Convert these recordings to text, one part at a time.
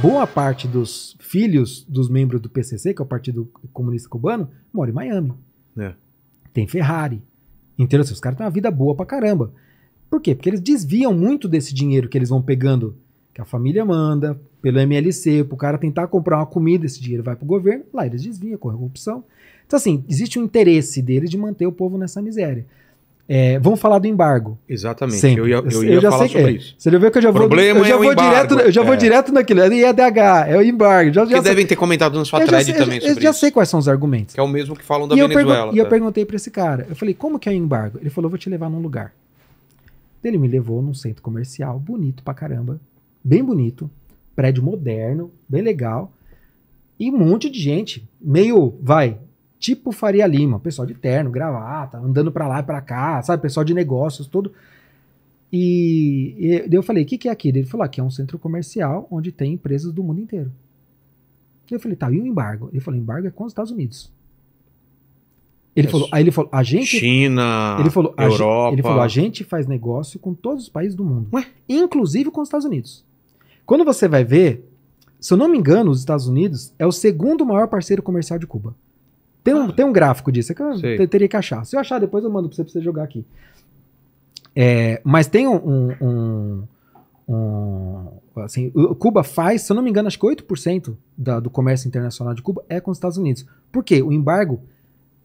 boa parte dos filhos dos membros do PCC, que é o Partido Comunista Cubano, mora em Miami. É. Tem Ferrari. Entendeu? Os caras têm uma vida boa pra caramba. Por quê? Porque eles desviam muito desse dinheiro que eles vão pegando, que a família manda, pelo MLC, pro cara tentar comprar uma comida, esse dinheiro vai pro governo, lá eles desviam, corrupção. Então, assim, existe um interesse deles de manter o povo nessa miséria. Vamos falar do embargo. Exatamente. Sempre. Eu ia falar sobre isso. Você já viu que eu já vou, Problema é o embargo. Eu já vou direto naquilo. É IEDH, é o embargo. Que devem ter comentado na sua thread também sobre isso. Eu já sei quais são os argumentos. Que é o mesmo que falam da Venezuela. E eu perguntei pra esse cara, eu falei, como que é o embargo? Ele falou, vou te levar num lugar. Ele me levou num centro comercial, bonito pra caramba, bem bonito, prédio moderno, bem legal, e um monte de gente, meio, tipo Faria Lima, pessoal de terno, gravata, andando pra lá e pra cá, sabe, pessoal de negócios, tudo. E eu falei, o que é aqui? Ele falou, aqui é um centro comercial onde tem empresas do mundo inteiro. Eu falei, tá, e o embargo? Ele falou, embargo é com os Estados Unidos. Ele falou, a gente... China, Europa... Ele falou, a gente faz negócio com todos os países do mundo. Ué? Inclusive com os Estados Unidos. Quando você vai ver, se eu não me engano, os Estados Unidos é o segundo maior parceiro comercial de Cuba. Tem um gráfico disso, é que eu teria que achar. Se eu achar, depois eu mando pra você jogar aqui. Mas tem assim, Cuba faz, se eu não me engano, acho que 8% do comércio internacional de Cuba é com os Estados Unidos. Por quê? O embargo,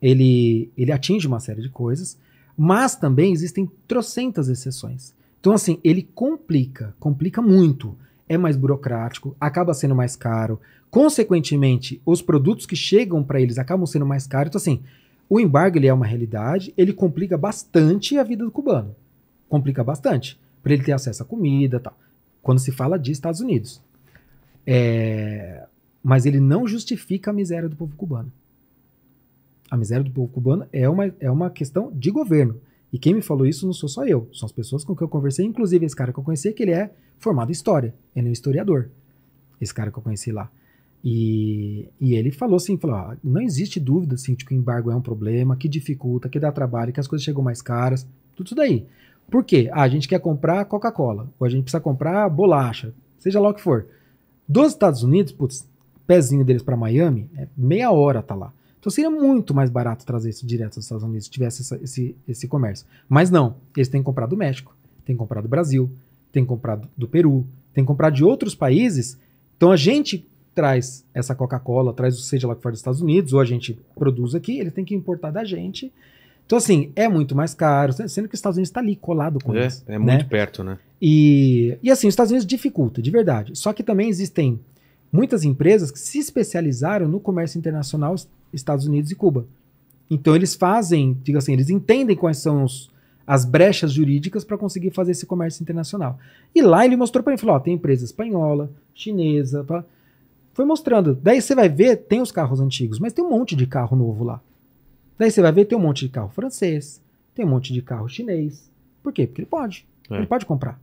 ele atinge uma série de coisas, mas também existem trocentas exceções. Então, assim, ele complica muito. É mais burocrático, acaba sendo mais caro. Consequentemente, os produtos que chegam para eles acabam sendo mais caros. Então, assim, o embargo ele é uma realidade, ele complica bastante a vida do cubano. Complica bastante, para ele ter acesso à comida e tal. Quando se fala de Estados Unidos. Mas ele não justifica a miséria do povo cubano. A miséria do povo cubano é uma questão de governo. E quem me falou isso não sou só eu, são as pessoas com quem eu conversei, inclusive esse cara que eu conheci, que ele é formado em história, ele é um historiador, esse cara que eu conheci lá. E ele falou assim, não existe dúvida assim, de que o embargo é um problema, que dificulta, que dá trabalho, que as coisas chegam mais caras, tudo isso daí. Por quê? A gente quer comprar Coca-Cola, ou a gente precisa comprar bolacha, seja lá o que for. Dos Estados Unidos, putz, pezinho deles para Miami, meia hora tá lá. Então seria muito mais barato trazer isso direto dos Estados Unidos se tivesse esse comércio. Mas não, eles têm que comprar do México, têm que comprar do Brasil, têm que comprar do Peru, têm que comprar de outros países. Então a gente traz essa Coca-Cola, traz seja lá que for dos Estados Unidos, ou a gente produz aqui, eles têm que importar da gente. Então assim, é muito mais caro, sendo que os Estados Unidos está ali colado com isso. É muito perto, né? E assim, os Estados Unidos dificulta, de verdade. Só que também existem muitas empresas que se especializaram no comércio internacional Estados Unidos e Cuba. Então eles fazem, diga assim, eles entendem quais são as brechas jurídicas para conseguir fazer esse comércio internacional. E lá ele mostrou para mim, falou, tem empresa espanhola, chinesa, foi mostrando. Daí você vai ver, tem os carros antigos, mas tem um monte de carro novo lá. Daí você vai ver, tem um monte de carro francês, tem um monte de carro chinês. Por quê? Porque ele pode. Ele pode comprar,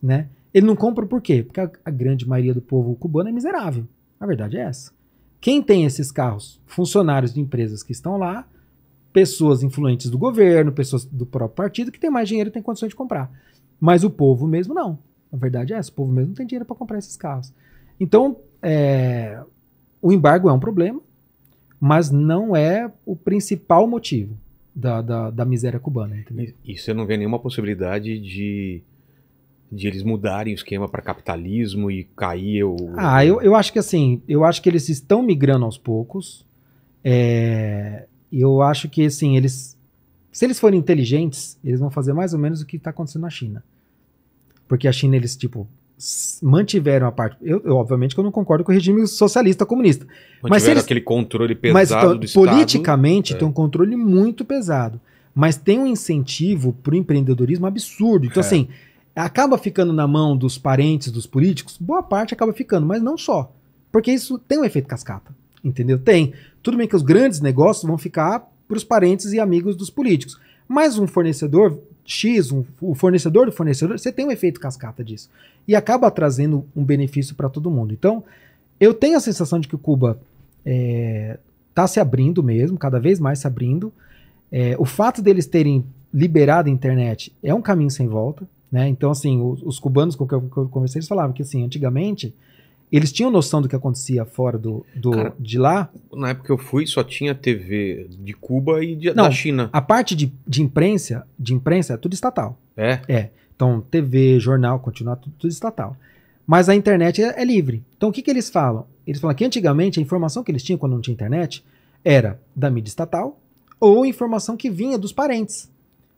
né? Ele não compra por quê? Porque a grande maioria do povo cubano é miserável. A verdade é essa. Quem tem esses carros? Funcionários de empresas que estão lá, pessoas influentes do governo, pessoas do próprio partido que tem mais dinheiro e tem condições de comprar. Mas o povo mesmo não. A verdade é essa. O povo mesmo não tem dinheiro para comprar esses carros. Então, o embargo é um problema, mas não é o principal motivo da miséria cubana. Entendeu? E você não vê nenhuma possibilidade de eles mudarem o esquema para capitalismo e cair o... Eu acho que assim, eles estão migrando aos poucos. Eu acho que assim, se eles forem inteligentes, eles vão fazer mais ou menos o que está acontecendo na China. Porque a China, eles tipo mantiveram a parte... Eu obviamente que eu não concordo com o regime socialista comunista. Mantiveram aquele controle pesado do Estado. Politicamente tem um controle muito pesado. Mas tem um incentivo para o empreendedorismo absurdo. Então assim, acaba ficando na mão dos parentes dos políticos, boa parte acaba ficando, mas não só. Porque isso tem um efeito cascata, entendeu? Tem. Tudo bem que os grandes negócios vão ficar para os parentes e amigos dos políticos. Mas um fornecedor X, o fornecedor do fornecedor, você tem um efeito cascata disso. E acaba trazendo um benefício para todo mundo. Então, eu tenho a sensação de que o Cuba está se abrindo mesmo, cada vez mais se abrindo. O fato deles terem liberado a internet é um caminho sem volta. Né? Então, assim, os cubanos com que eu conversei, eles falavam que, assim, antigamente, eles tinham noção do que acontecia fora Cara, de lá. Na época que eu fui, só tinha TV de Cuba e Não, da China. a parte de imprensa é tudo estatal. É? Então, TV, jornal, continua tudo estatal. Mas a internet é livre. Então, o que eles falam? Eles falam que antigamente a informação que eles tinham quando não tinha internet era da mídia estatal ou informação que vinha dos parentes.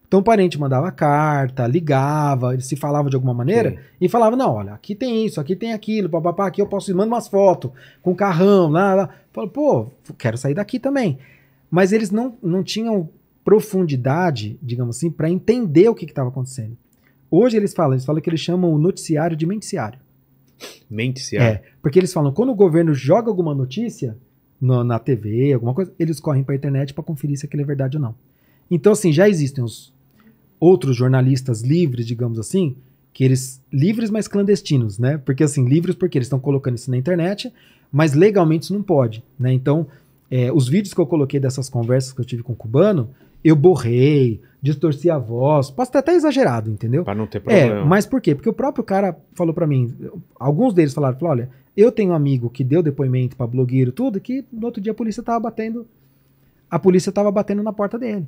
Então, o parente mandava carta, ligava, ele se falava de alguma maneira e falava, não, olha, aqui tem isso, aqui tem aquilo, papapá, aqui eu posso ir, manda umas fotos com carrão, lá. Fala, pô, quero sair daqui também. Mas eles não tinham profundidade, digamos assim, para entender o que estava acontecendo. Hoje eles falam que eles chamam o noticiário de menticiário. Menticiário? Porque eles falam, quando o governo joga alguma notícia na TV, alguma coisa, eles correm para a internet para conferir se aquilo é verdade ou não. Então, assim, já existem os outros jornalistas livres, digamos assim, que eles, livres mas clandestinos, né? Porque assim, livres porque eles estão colocando isso na internet, mas legalmente isso não pode, né? Então, os vídeos que eu coloquei dessas conversas que eu tive com o cubano, eu borrei, distorci a voz, posso ter até exagerado, entendeu? Pra não ter problema. Mas por quê? Porque o próprio cara falou pra mim, alguns deles falaram, olha, eu tenho um amigo que deu depoimento pra blogueiro, tudo, que no outro dia a polícia tava batendo na porta dele,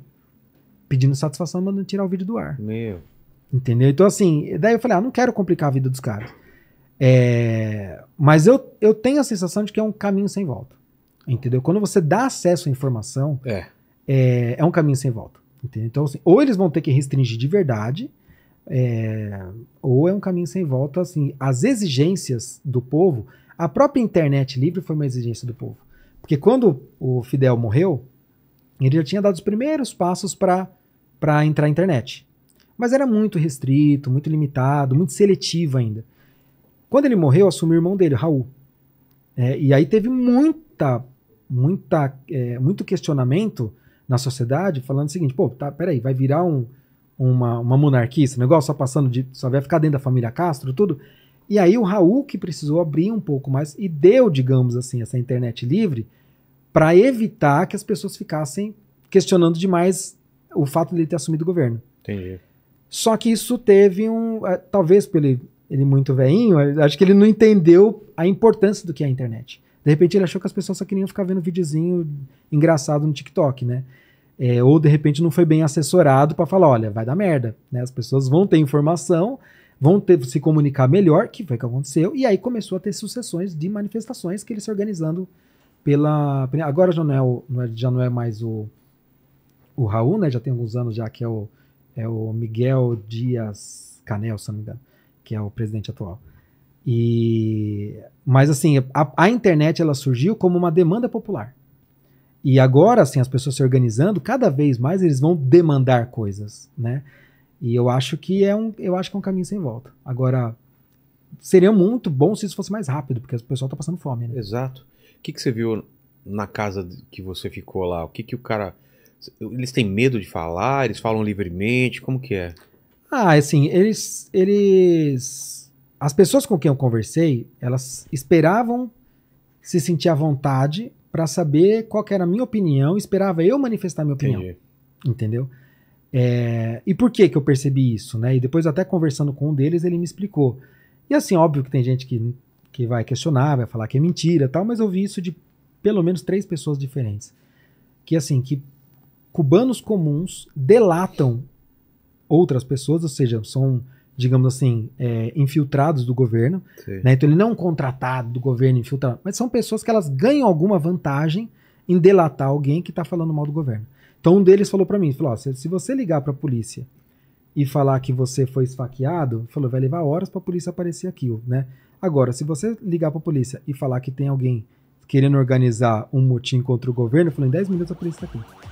pedindo satisfação, mandando tirar o vídeo do ar. Meu. Entendeu? Então assim, daí eu falei, não quero complicar a vida dos caras. Mas eu tenho a sensação de que é um caminho sem volta. Entendeu? Quando você dá acesso à informação, é um caminho sem volta. Entendeu? Então, assim, ou eles vão ter que restringir de verdade, ou é um caminho sem volta, assim, as exigências do povo, a própria internet livre foi uma exigência do povo. Porque quando o Fidel morreu, ele já tinha dado os primeiros passos para entrar na internet. Mas era muito restrito, muito limitado, muito seletivo ainda. Quando ele morreu, assumiu o irmão dele, Raul. E aí teve muito questionamento na sociedade, falando o seguinte, peraí, vai virar uma monarquia, esse negócio só vai ficar dentro da família Castro, tudo. E aí o Raul que precisou abrir um pouco mais e deu, digamos assim, essa internet livre para evitar que as pessoas ficassem questionando demais o fato de ele ter assumido o governo. Entendi. Só que isso teve talvez por ele muito velhinho, acho que ele não entendeu a importância do que é a internet. De repente ele achou que as pessoas só queriam ficar vendo videozinho engraçado no TikTok, né? Ou de repente não foi bem assessorado para falar, olha, vai dar merda, né? As pessoas vão ter informação, vão se comunicar melhor, que foi o que aconteceu, e aí começou a ter sucessões de manifestações que eles se organizando agora já não é mais o Raul, né? Já tem alguns anos já que é o Miguel Dias-Canel, se não me engano, que é o presidente atual. Mas assim, a internet ela surgiu como uma demanda popular. E agora, assim, as pessoas se organizando, cada vez mais eles vão demandar coisas, né? E eu acho que é um caminho sem volta. Agora, seria muito bom se isso fosse mais rápido, porque o pessoal tá passando fome, né? Exato. O que você viu na casa que você ficou lá? O que o cara... Eles têm medo de falar? Eles falam livremente? Como que é? Assim, as pessoas com quem eu conversei, elas esperavam se sentir à vontade para saber qual que era a minha opinião, esperava eu manifestar minha opinião. Entendi. Entendeu? E por que eu percebi isso, né? E depois até conversando com um deles, ele me explicou. E assim, óbvio que tem gente que vai questionar, vai falar que é mentira e tal, mas eu vi isso de pelo menos 3 pessoas diferentes. Que assim, que cubanos comuns delatam outras pessoas, ou seja, são, digamos assim, infiltrados do governo, né? Então ele não é um contratado do governo infiltrado, mas são pessoas que elas ganham alguma vantagem em delatar alguém que está falando mal do governo. Então um deles falou para mim, falou, se você ligar para a polícia e falar que você foi esfaqueado, falou, vai levar horas para a polícia aparecer aqui, né? Agora, se você ligar para a polícia e falar que tem alguém querendo organizar um motim contra o governo, falou, em 10 minutos a polícia está aqui.